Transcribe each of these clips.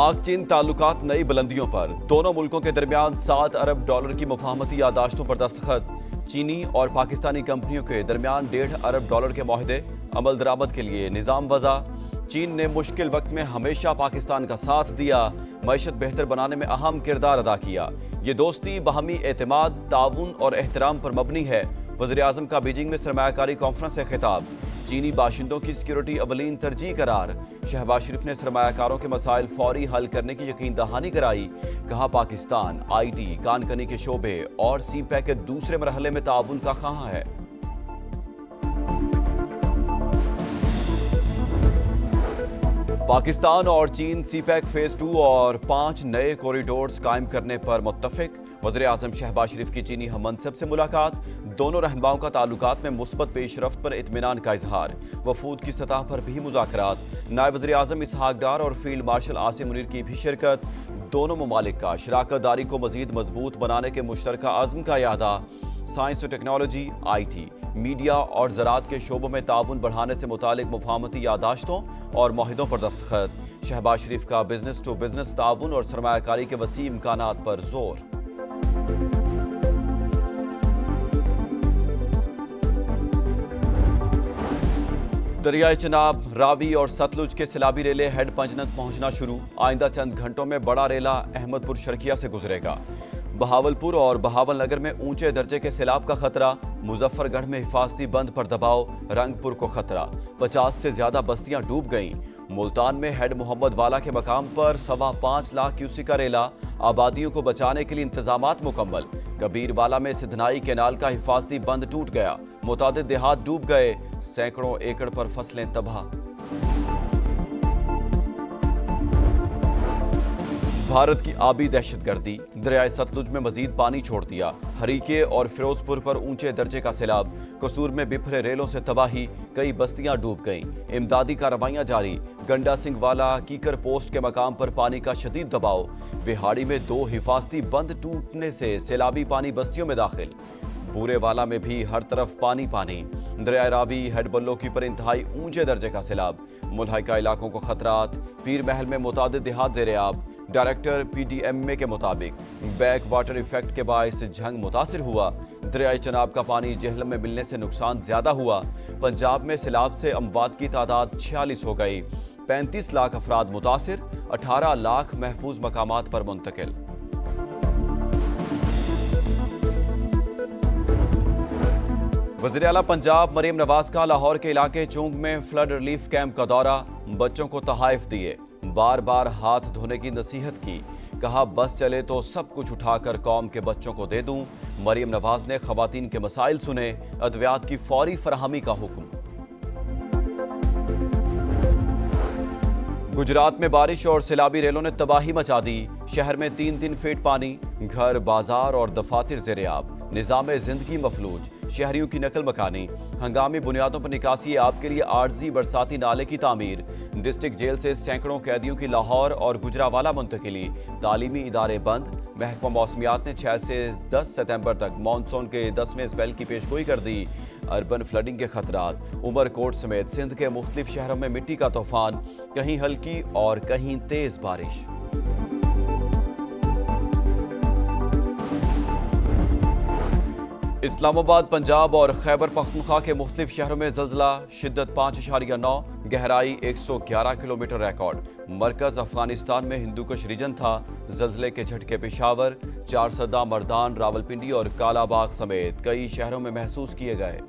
पाक चीन ताल्लुकात नई बुलंदियों पर। दोनों मुल्कों के दरमियान $7 अरब की मुफाहमती यादाश्तों पर दस्तखत। चीनी और पाकिस्तानी कंपनियों के दरमियान $1.5 अरब के माहिदे अमल दरामद के लिए निज़ाम वज़ा। चीन ने मुश्किल वक्त में हमेशा पाकिस्तान का साथ दिया, मईशत बेहतर बनाने में अहम किरदार अदा किया। ये दोस्ती बाहमी एतमाद, ताउन और एहतराम पर मबनी है। वज़ीर आज़म का बीजिंग में सरमायाकारी कॉन्फ्रेंस से खिताब। चीनी बाशिंदों की सिक्योरिटी अवलीन तरजीह करार। शहबाज शरीफ ने सरमायाकारों के मसाइल फौरी हल करने की यकीन दहानी कराई। कहा पाकिस्तान IT, कानकनी के शोबे और CPEC के दूसरे मरहले में ताउन का ख्वाह है। पाकिस्तान और चीन CPEC फेज 2 और 5 नए कॉरिडोर्स कायम करने पर मुत्तफिक। वज़ीर आज़म शहबाज शरीफ की चीनी हममनसब से मुलाकात। दोनों रहनुमाओं का ताल्लुकात में मुस्बत पेशरफ्त पर इत्मीनान का इजहार। वफूद की सतह पर भी मुज़ाकरात। नायब वज़ीर आज़म इसहाक डार और फील्ड मार्शल आसिम मुनीर की भी शिरकत। दोनों ममालिक का शराकत दारी को मज़ीद मजबूत बनाने के मुश्तरका आज़म का यादा। साइंस और टेक्नोलॉजी, IT, मीडिया और ज़राअत के शोबों में ताउन बढ़ाने से मुतालिक मुफाहमती यादाश्तों और माहिदों पर दस्तखत। शहबाज शरीफ का बिजनेस टू बिजनेस ताउन और सरमायाकारी के वसी इम्कानात पर जोर। दरियाए चनाब, रावी और सतलुज के सैलाबी रेले हेड पंजनत पहुंचना शुरू। आइंदा चंद घंटों में बड़ा रेला अहमदपुर शर्किया से गुजरेगा। बहावलपुर और बहावलनगर में ऊंचे दर्जे के सैलाब का खतरा। मुजफ्फरगढ़ में हिफाजती बंद पर दबाव। रंगपुर को खतरा। 50 से ज्यादा बस्तियां डूब गईं। मुल्तान में हेड मोहम्मद वाला के मकाम पर 5.25 लाख क्यूसिक का रेला। आबादियों को बचाने के लिए इंतजामात मुकम्मल। कबीरवाला में सिधनाई केनाल का हिफाजती बंद टूट गया। मुतादिद देहात डूब गए। सैकड़ों एकड़ पर फसलें तबाह। भारत की आबी दहशतगर्दी। दरियाए सतलुज में मजीद पानी छोड़ दिया। हरीके और फिरोजपुर पर ऊंचे दर्जे का सैलाब। कसूर में बिफरे रेलों से तबाही। कई बस्तियां डूब गईं। इमदादी कार्रवाइयां जारी। गंडा सिंह वाला कीकर पोस्ट के मकाम पर पानी का शदीद दबाव। बिहाड़ी में 2 हिफाजती बंद टूटने से सैलाबी पानी बस्तियों में दाखिल। बूरेवाला में भी हर तरफ पानी पानी। दरियाए रावी, हेड बल्लोकी पर इंतहाई ऊंचे दर्जे का सैलाब। मुल्हिका इलाकों को खतरात। पीर महल में मुतादिद देहात ज़ेर-ए-आब। डायरेक्टर PDMA के मुताबिक बैक वाटर इफेक्ट के बायस झंग मुतासिर हुआ। दरियाए चनाब का पानी जेहलम में मिलने से नुकसान ज्यादा हुआ। पंजाब में सैलाब से अमवात की तादाद 46 हो गई। 35 लाख अफराद मुतासिर। 18 लाख महफूज मकामात पर मुंतकिल। वज़ीर आला पंजाब मरीम नवाज का लाहौर के इलाके चूंग में फ्लड रिलीफ कैंप का दौरा। बच्चों को तहाइफ दिए। बार बार हाथ धोने की नसीहत की। कहा बस चले तो सब कुछ उठाकर कौम के बच्चों को दे दूं। मरीम नवाज ने खवातीन के मसाइल सुने। अद्वियात की फौरी फराहमी का हुक्म। गुजरात में बारिश और सैलाबी रेलों ने तबाही मचा दी। शहर में 3-3 फीट पानी। घर, बाजार और दफातर ज़ेर-ए-आब। निज़ाम जिंदगी मफलूज। शहरियों की नकल मकानी। हंगामी बुनियादों पर निकासी आब के लिए आर्जी बरसाती नाले की तामीर। डिस्ट्रिक्ट जेल से सैकड़ों कैदियों की लाहौर और गुजरावाला मुंतकिली। तालीमी इदारे बंद। महकमा मौसमियात ने 6 से 10 सितंबर तक मानसून के 10वें स्पेल की पेशगोई कर दी। अर्बन फ्लडिंग के खतरात। उमरकोट समेत सिंध के मुख्तलिफ शहरों में मिट्टी का तूफान। कहीं हल्की और कहीं तेज बारिश। इस्लामाबाद, पंजाब और खैबर पख्तूनख्वा के मुख्तलिफ शहरों में ज़ल्ज़ला। शिद्दत 5.9, गहराई 111 किलोमीटर रिकॉर्ड। मरकज़ अफगानिस्तान में हिंदूकुश रीजन था। ज़ल्ज़ले के झटके पेशावर, 4 मर्दान, रावलपिंडी और कालाबाग समेत कई शहरों में महसूस किए गए।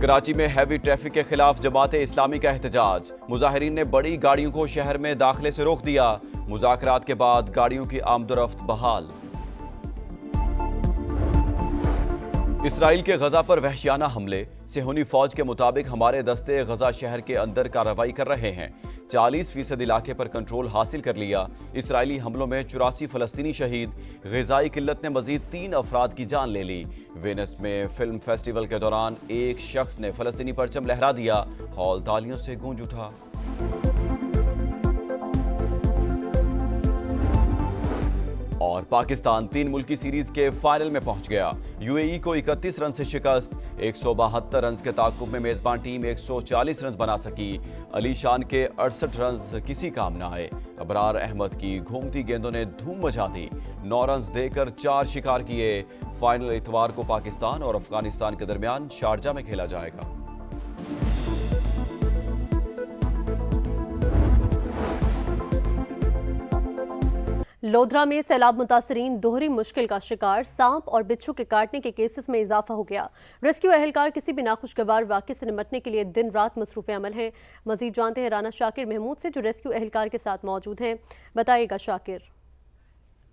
कराची में हैवी ट्रैफिक के खिलाफ जमाते इस्लामी का एहतजाज। मुजाहिरीन ने बड़ी गाड़ियों को शहर में दाखिले से रोक दिया। मुज़ाकरात के बाद गाड़ियों की आमदोरफ्त बहाल। इसराइल के गजा पर वहशियाना हमले। सेहूनी फौज के मुताबिक हमारे दस्ते गजा शहर के अंदर कार्रवाई कर रहे हैं। 40% इलाके पर कंट्रोल हासिल कर लिया। इसराइली हमलों में 84 फलस्तीनी शहीद। ग़िज़ाई किल्लत ने मजीद 3 अफराद की जान ले ली। वेनिस में फिल्म फेस्टिवल के दौरान एक शख्स ने फलस्तीनी परचम लहरा दिया। हॉल तालियों से गूंज उठा। और पाकिस्तान 3 मुल्की सीरीज के फाइनल में पहुंच गया। यूएई को 31 रन से शिकस्त। 172 रन के ताकुब में मेजबान टीम 140 रन बना सकी। अली शान के 68 रन किसी काम न आए। अबरार अहमद की घूमती गेंदों ने धूम मचा दी। 9 रन देकर 4 शिकार किए। फाइनल इतवार को पाकिस्तान और अफगानिस्तान के दरमियान शारजा में खेला जाएगा। लोधरा में सैलाब मुतासरीन दोहरी मुश्किल का शिकार। सांप और बिच्छू के काटने के केसेस में इजाफा हो गया। रेस्क्यू एहलकार किसी भी नाखुशगवार वाक़े से निपटने के लिए दिन रात मसरूफ़ अमल हैं। मजीद जानते हैं राना शाकिर महमूद से, जो रेस्क्यू एहलकार के साथ मौजूद हैं। बताइएगा शाकिर।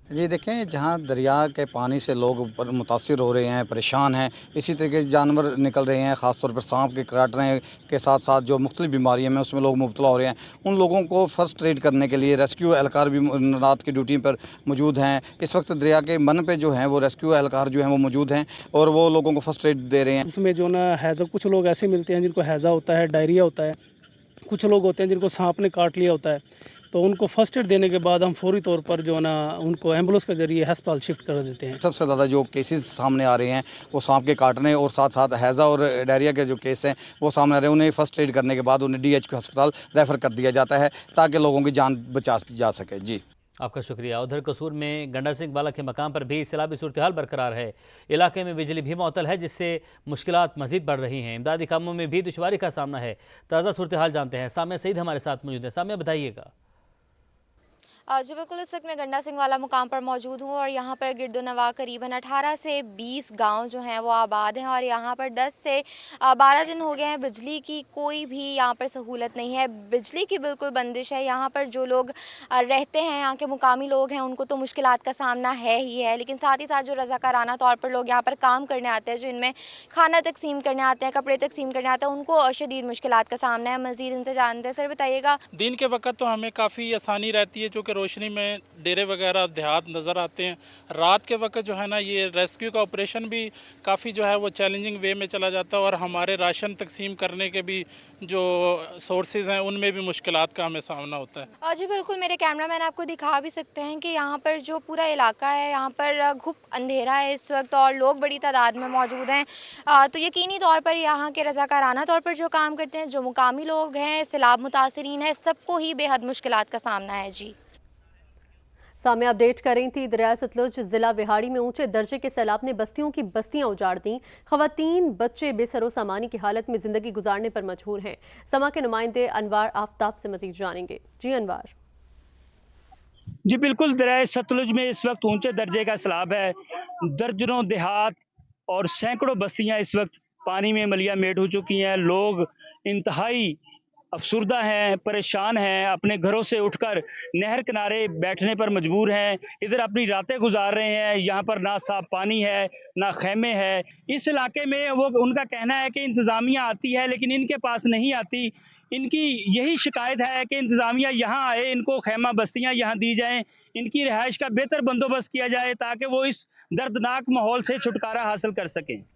ये देखें, जहाँ दरिया के पानी से लोग मुतासिर हो रहे हैं, परेशान हैं, इसी तरीके जानवर निकल रहे हैं, ख़ास तौर पर सांप के काटने के साथ साथ जो मुख्तलिफ बीमारियाँ में उसमें लोग मुब्तला हो रहे हैं, उन लोगों को फ़र्स्ट एड करने के लिए रेस्क्यू एहलकार भी रात की ड्यूटी पर मौजूद हैं। इस वक्त दरिया के मन पे जो हैं वो रेस्क्यू एहलकार जो हैं वो मौजूद हैं और वो लोगों को फ़र्स्ट एड दे रहे हैं। इसमें जो ना हैज़ा, कुछ लोग ऐसे मिलते हैं जिनको हैज़ा होता है, डायरिया होता है, कुछ लोग होते हैं जिनको सांप ने काट लिया होता है, तो उनको फर्स्ट एड देने के बाद हम फौरी तौर पर जो ना उनको एम्बुलेंस के जरिए अस्पताल शिफ्ट कर देते हैं। सबसे ज़्यादा जो केसेस सामने आ रहे हैं वो सांप के काटने और साथ साथ हैज़ा और डायरिया के जो केस हैं वो सामने आ रहे हैं। उन्हें फ़र्स्ट एड करने के बाद उन्हें DHQ अस्पताल रेफ़र कर दिया जाता है ताकि लोगों की जान बचा जा सके। जी, आपका शुक्रिया। उधर कसूर में गंडा सिंह बाला के मकाम पर भी सैलाबी सूरत हाल बरकरार है। इलाके में बिजली भी मुअत्तल है, जिससे मुश्किलात मज़ीद बढ़ रही हैं। इमदादी कामों में भी दुश्वारी का सामना है। ताज़ा सूरत हाल जानते हैं। सामिया सईद हमारे साथ मौजूद है। सामिया, बताइएगा। जी बिल्कुल, इस वक्त मैं गंडा सिंह वाला मुकाम पर मौजूद हूँ और यहाँ पर गिरदोनवा करीबन 18 से 20 गांव जो हैं वो आबाद हैं और यहाँ पर 10 से 12 दिन हो गए हैं बिजली की कोई भी यहाँ पर सहूलत नहीं है। बिजली की बिल्कुल बंदिश है। यहाँ पर जो लोग रहते हैं, यहाँ के मुकामी लोग हैं, उनको तो मुश्किलात का सामना है ही है, लेकिन साथ ही साथ जो रज़ाकाराना तौर पर लोग यहाँ पर काम करने आते हैं, जो इनमें खाना तकसीम करने आते हैं, कपड़े तकसीम करने आते हैं, उनको शदीद मुश्किलात का सामना है। मज़ीद इनसे जानते हैं। सर बताइएगा। दिन के वक्त तो हमें काफ़ी आसानी रहती है, चूँकि रोशनी में डेरे वगैरह देहात नज़र आते हैं। रात के वक्त जो है ना, ये रेस्क्यू का ऑपरेशन भी काफ़ी जो है वो चैलेंजिंग वे में चला जाता है और हमारे राशन तकसीम करने के भी जो सोर्सेज हैं उनमें भी मुश्किलात का हमें सामना होता है। जी बिल्कुल, मेरे कैमरामैन आपको दिखा भी सकते हैं कि यहाँ पर जो पूरा इलाका है, यहाँ पर घुप अंधेरा है इस वक्त और लोग बड़ी तादाद में मौजूद हैं। तो यकीनी तौर पर यहाँ के रज़ाकाराना तौर पर जो काम करते हैं, जो मुकामी लोग हैं, सैलाब मुतासरीन हैं, सबको ही बेहद मुश्किलात का सामना है। जी सामने अपडेट कर रही थी। दरिया सतलुज जिला विहाड़ी में ऊंचे दर्जे के सैलाब ने बस्तियों की बस्तियां उजाड़ दी। खवातीन बच्चे बेसरो सामानी की हालत में जिंदगी गुजारने पर मजबूर हैं। समा के नुमाइंदे अनवार आफ्ताब से मजीद जानेंगे। जी अनवार। जी बिल्कुल, दरिया सतलुज में इस वक्त ऊंचे दर्जे का सैलाब है। दर्जनों देहात और सैकड़ों बस्तियां इस वक्त पानी में मलिया मेट हो चुकी हैं। लोग इंतहाई अफसुर्दा हैं, परेशान हैं, अपने घरों से उठकर नहर किनारे बैठने पर मजबूर हैं। इधर अपनी रातें गुजार रहे हैं। यहाँ पर ना साफ पानी है, ना खेमे है। इस इलाके में वो उनका कहना है कि इंतज़ामिया आती है लेकिन इनके पास नहीं आती। इनकी यही शिकायत है कि इंतज़ामिया यहाँ आए, इनको खेमा बस्तियाँ यहाँ दी जाएँ, इनकी रिहाइश का बेहतर बंदोबस्त किया जाए ताकि वो इस दर्दनाक माहौल से छुटकारा हासिल कर सकें।